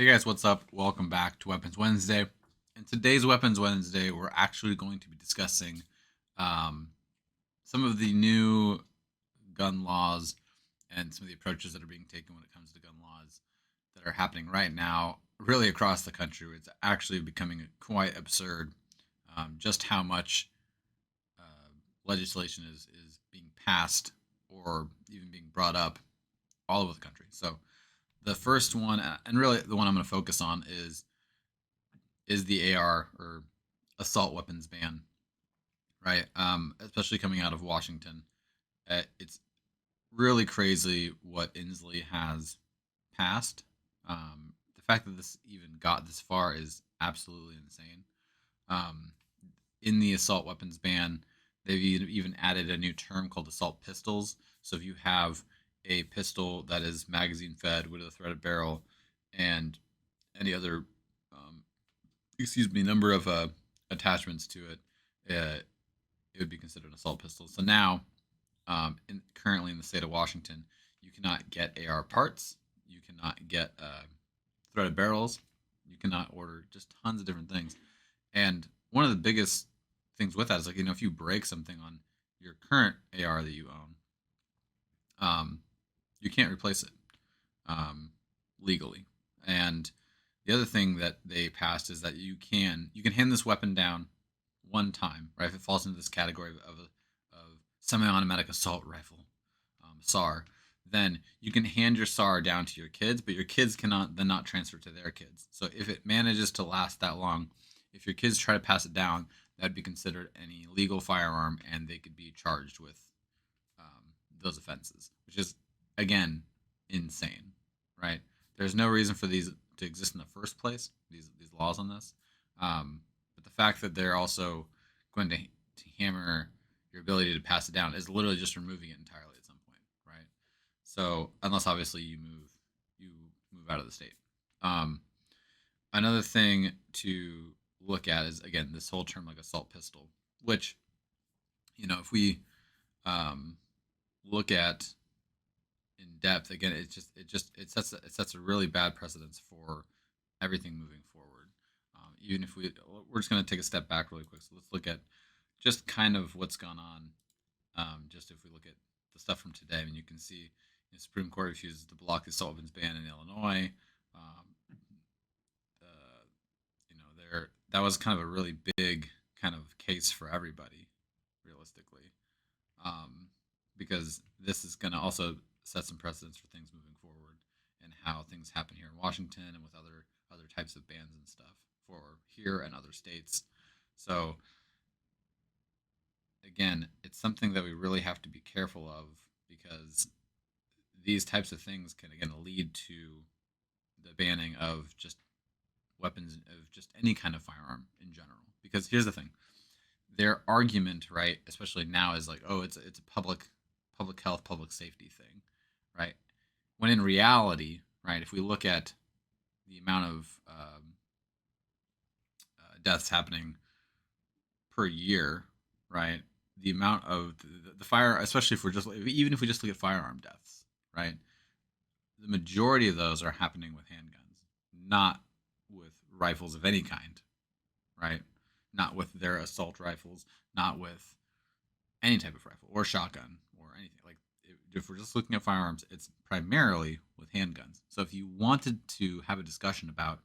Hey guys, what's up? Welcome back to Weapons Wednesday. In today's Weapons Wednesday, we're actually going to be discussing um, some of the new gun laws and some of the approaches that are being taken when it comes to gun laws that are happening right now, really across the country. It's actually becoming quite absurd just how much legislation is being passed or even being brought up all over the country. So the first one, and really the one I'm going to focus on, is the AR or assault weapons ban, right? Especially coming out of Washington, it's really crazy what Inslee has passed. The fact that this even got this far is absolutely insane. Um, in the assault weapons ban, they've even added a new term called assault pistols. So if you have a pistol that is magazine fed with a threaded barrel and any other number of attachments to it, it would be considered an assault pistol. So now, currently in the state of Washington, you cannot get AR parts, you cannot get threaded barrels, you cannot order just tons of different things. And one of the biggest things with that is, like, if you break something on your current AR that you own, you can't replace it um, legally. And the other thing that they passed is that you can hand this weapon down one time, right? If it falls into this category of semi-automatic assault rifle, SAR, then you can hand your SAR down to your kids, but your kids cannot then not transfer to their kids. So if it manages to last that long, if your kids try to pass it down, that'd be considered an illegal firearm, and they could be charged with those offenses, which is, again, insane, right? There's no reason for these to exist in the first place. These laws on this, but the fact that they're also going to hammer your ability to pass it down is literally just removing it entirely at some point, right? So unless obviously you move out of the state. Um, Another thing to look at is, again, this whole term like assault pistol, which, if we um, look at in depth, again, it sets a really bad precedence for everything moving forward. Even if we're just going to take a step back really quick. So let's look at just kind of what's gone on. Just if we look at the stuff from today, I mean, you can see the Supreme Court refuses to block the assault weapons ban in Illinois. Uh, there that was kind of a really big kind of case for everybody, realistically, um, because this is going to also set some precedents for things moving forward and how things happen here in Washington and with other types of bans and stuff for here and other states. So again, it's something that we really have to be careful of, because these types of things can again lead to the banning of just weapons, of just any kind of firearm in general. Because here's the thing: their argument, right, especially now, is like, oh, it's a public health, public safety thing, right? When in reality, right, if we look at the amount of deaths happening per year, right, the amount of the fire, especially if we're just even if we just look at firearm deaths, right, the majority of those are happening with handguns, not with rifles of any kind, right? Not with their assault rifles, not with any type of rifle or shotgun or anything. Like, if we're just looking at firearms, it's primarily with handguns. So if you wanted to have a discussion about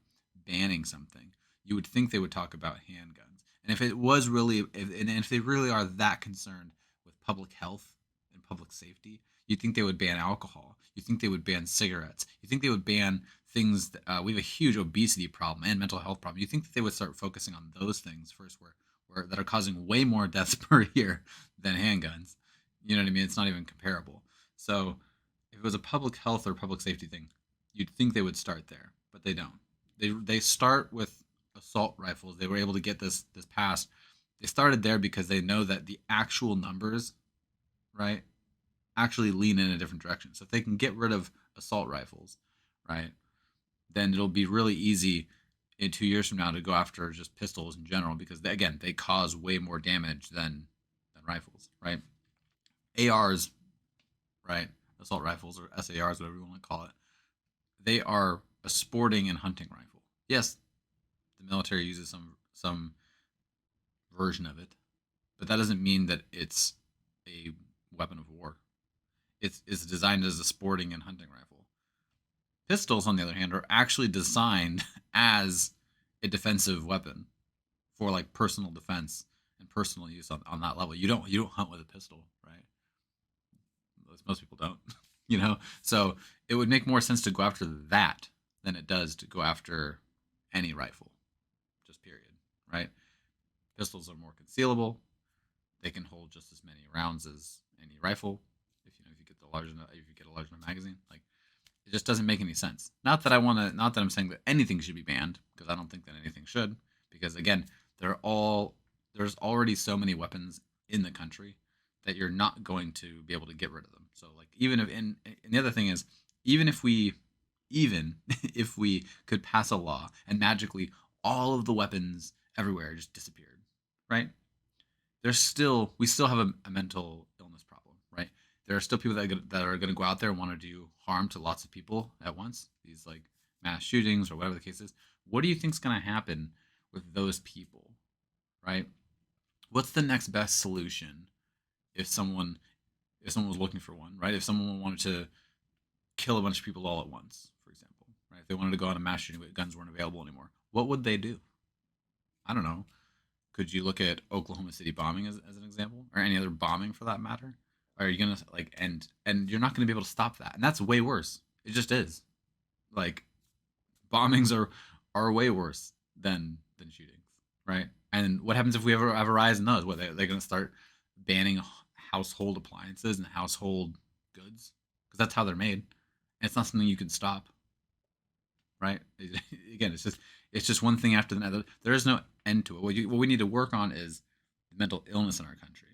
banning something, you would think they would talk about handguns. And if it was really, if they really are that concerned with public health and public safety, you'd think they would ban alcohol. You think they would ban cigarettes. You think they would ban things. We have a huge obesity problem and mental health problem. You think that they would start focusing on those things first, where that are causing way more deaths per year than handguns. You know what I mean? It's not even comparable. So if it was a public health or public safety thing, you'd think they would start there, but they don't. They start with assault rifles. They were able to get this passed. They started there because they know that the actual numbers, right, actually lean in a different direction. So if they can get rid of assault rifles, right, then it'll be really easy in 2 years from now to go after just pistols in general, because again, they cause way more damage than rifles, right? ARs, right, assault rifles, or SARs, whatever you want to call it, they are a sporting and hunting rifle. Yes, the military uses some version of it, but that doesn't mean that it's a weapon of war. It's designed as a sporting and hunting rifle. Pistols, on the other hand, are actually designed as a defensive weapon for like personal defense and personal use on that level. You don't hunt with a pistol, right? Most people don't, So it would make more sense to go after that than it does to go after any rifle, just period, right? Pistols are more concealable. They can hold just as many rounds as any rifle. If you get if you get a large enough magazine, like it just doesn't make any sense. Not that I'm saying that anything should be banned, because I don't think that anything should. Because again, there's already so many weapons in the country that you're not going to be able to get rid of them. So like even if and the other thing is even if we even if we could pass a law and magically all of the weapons everywhere just disappeared, right? We still have a mental illness problem, right? There are still people that are going to go out there and want to do harm to lots of people at once. These like mass shootings or whatever the case is. What do you think is going to happen with those people, right? What's the next best solution if someone was looking for one, right? If someone wanted to kill a bunch of people all at once, for example, right? If they wanted to go on a mass shooting but guns weren't available anymore, what would they do? I don't know. Could you look at Oklahoma City bombing as an example, or any other bombing for that matter? Are you gonna like and you're not gonna be able to stop that, and that's way worse. It just is. Like bombings are way worse than shootings, right? And what happens if we ever have a rise in those? What they're gonna start banning household appliances and household goods because that's how they're made. And it's not something you can stop, right? Again, it's just one thing after the other. There is no end to it. What we need to work on is mental illness in our country,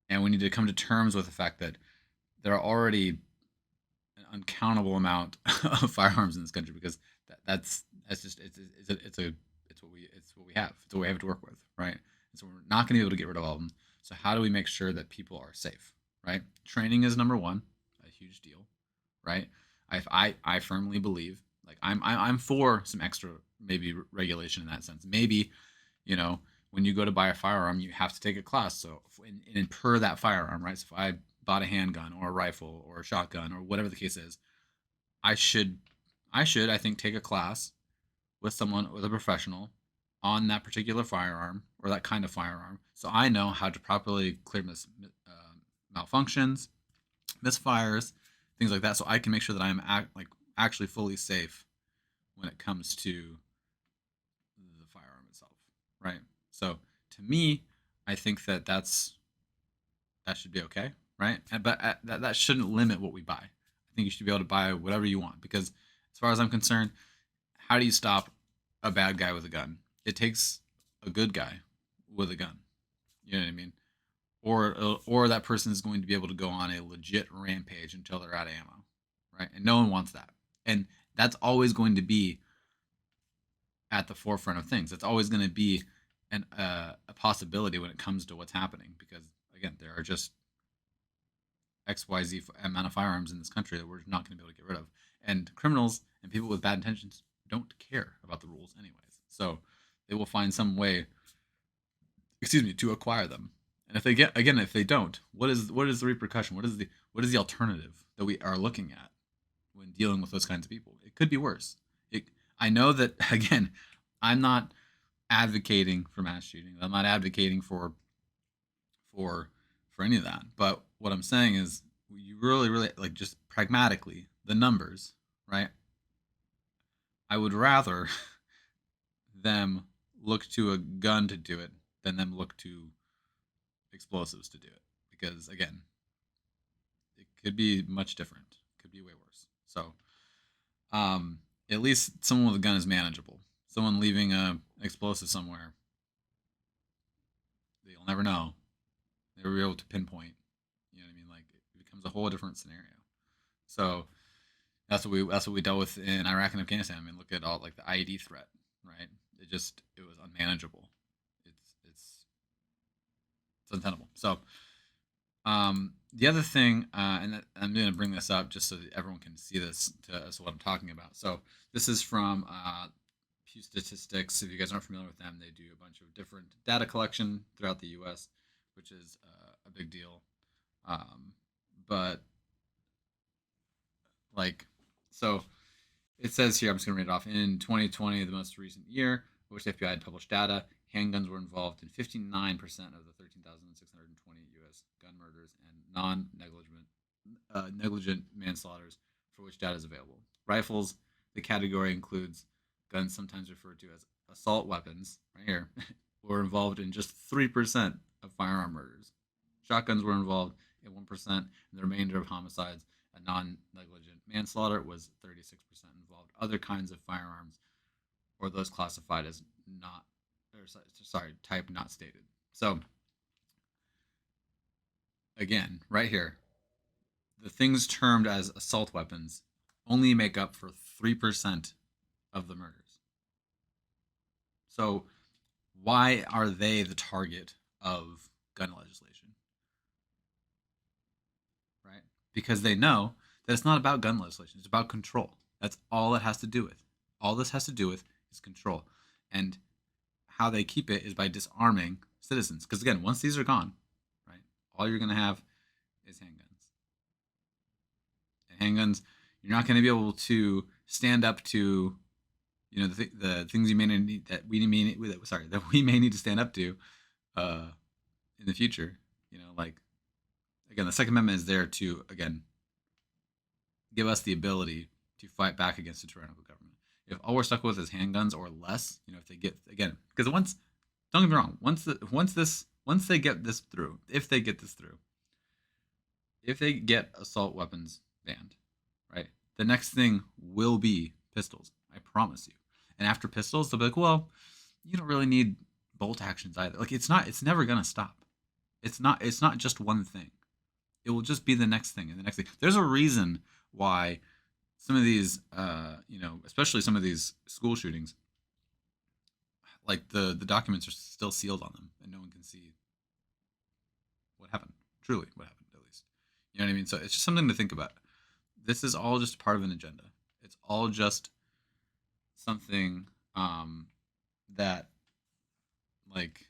and we need to come to terms with the fact that there are already an uncountable amount of firearms in this country because that's just it's what we have. It's what we have to work with, right? And so we're not going to be able to get rid of all of them. So how do we make sure that people are safe, right? Training is number one, a huge deal, right? I firmly believe like I'm for some extra maybe regulation in that sense. Maybe when you go to buy a firearm, you have to take a class. So and per that firearm, right? So if I bought a handgun or a rifle or a shotgun or whatever the case is, I should I think take a class with a professional on that particular firearm or that kind of firearm, so I know how to properly clear malfunctions, misfires, things like that, so I can make sure that I'm actually fully safe when it comes to the firearm itself, right? So to me, I think that should be okay, right? But that shouldn't limit what we buy. I think you should be able to buy whatever you want because, as far as I'm concerned, how do you stop a bad guy with a gun? It takes a good guy with a gun. You know what I mean? Or that person is going to be able to go on a legit rampage until they're out of ammo, right? And no one wants that. And that's always going to be at the forefront of things. It's always going to be a possibility when it comes to what's happening because again, there are just XYZ amount of firearms in this country that we're not going to be able to get rid of. And criminals and people with bad intentions don't care about the rules anyways. So they will find some way, to acquire them. And if they don't, what is the repercussion? What is the alternative that we are looking at when dealing with those kinds of people? It could be worse. I know that again, I'm not advocating for mass shootings. I'm not advocating for any of that. But what I'm saying is, you really like just pragmatically the numbers, right? I would rather them look to a gun to do it than them look to explosives to do it because again, it could be much different. It could be way worse. So, at least someone with a gun is manageable. Someone leaving a explosive somewhere, you'll never know. They'll be able to pinpoint. You know what I mean? Like it becomes a whole different scenario. So that's what we dealt with in Iraq and Afghanistan. I mean, look at all like the IED threat, right? It was unmanageable. It's untenable. So The other thing, I'm going to bring this up just so that everyone can see this as what I'm talking about. So this is from Pew Statistics. If you guys aren't familiar with them, they do a bunch of different data collection throughout the U.S., which is a big deal. But like, so it says here, I'm just going to read it off. In 2020, the most recent year, which the FBI had published data, handguns were involved in 59% of the 13,620 U.S. gun murders and negligent manslaughters for which data is available. Rifles, the category includes guns sometimes referred to as assault weapons, right here, were involved in just 3% of firearm murders. Shotguns were involved in 1%, and the remainder of homicides and non-negligent manslaughter was 36% involved. Other kinds of firearms or those classified as not, or sorry, type not stated. So again, right here, the things termed as assault weapons only make up for 3% of the murders. So why are they the target of gun legislation? Right? Because they know that it's not about gun legislation, it's about control. That's all it has to do with. All this has to do with is control. And how they keep it is by disarming citizens. Because again, once these are gone, right, all you're going to have is handguns. And handguns, you're not going to be able to stand up to, the things you may need that we may need to stand up to in the future. Like again, the Second Amendment is there to again give us the ability to fight back against a tyrannical government. If all we're stuck with is handguns or less, if they get again, because once, don't get me wrong, once they get this through, if they get this through, if they get assault weapons banned, right, the next thing will be pistols. I promise you. And after pistols, they'll be like, well, you don't really need bolt actions either. Like it's never gonna stop. It's not just one thing. It will just be the next thing and the next thing. There's a reason why some of these, especially some of these school shootings, like the documents are still sealed on them, and no one can see what happened. Truly, what happened, at least. You know what I mean? So it's just something to think about. This is all just part of an agenda. It's all just something that, like,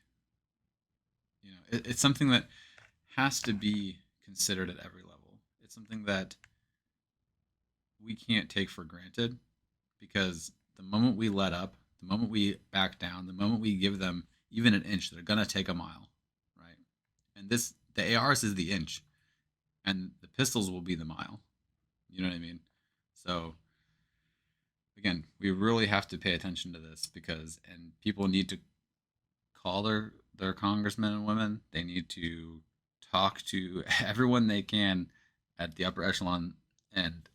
it's something that has to be considered at every level. It's something that we can't take for granted, because the moment we let up, the moment we back down, the moment we give them even an inch, they're gonna take a mile, right? And the ARs is the inch, and the pistols will be the mile. You know what I mean? So again, we really have to pay attention to this, and people need to call their congressmen and women. They need to talk to everyone they can at the upper echelon. And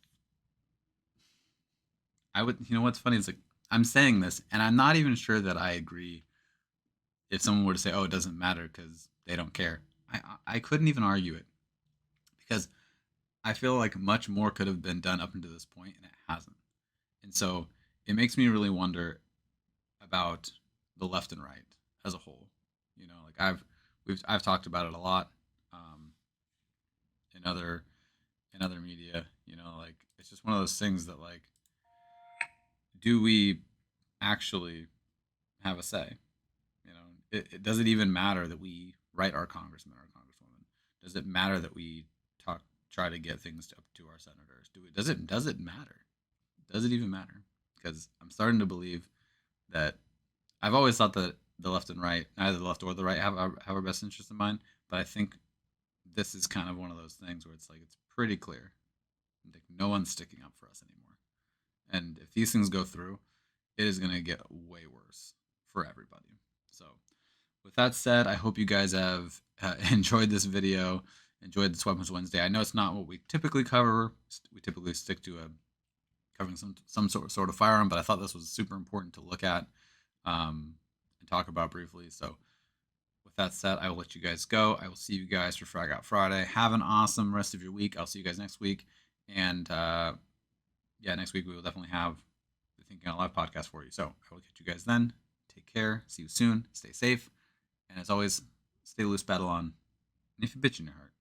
what's funny is, like, I'm saying this and I'm not even sure that I agree. If someone were to say, oh, it doesn't matter because they don't care, I couldn't even argue it, because I feel like much more could have been done up until this point and it hasn't. And so it makes me really wonder about the left and right as a whole. Like I've talked about it a lot in other media. Like it's just one of those things that, like, do we actually have a say? It does it even matter that we write our congressman or congresswoman? Does it matter that we try to get things up to our senators? Does it matter? Does it even matter? Because I'm starting to believe that I've always thought that the left and right, neither the left or the right, have our best interest in mind. But I think this is kind of one of those things where it's like it's pretty clear, like no one's sticking up for us anymore. And if these things go through, it is going to get way worse for everybody. So, with that said, I hope you guys have enjoyed this video, enjoyed this Weapons Wednesday. I know it's not what we typically cover. We typically stick to covering some sort of firearm, but I thought this was super important to look at and talk about briefly. So, with that said, I will let you guys go. I will see you guys for Frag Out Friday. Have an awesome rest of your week. I'll see you guys next week. And next week we will definitely have the Thinking Out Loud podcast for you. So I will catch you guys then. Take care. See you soon. Stay safe. And as always, stay loose, battle on. And if you bitch in your heart,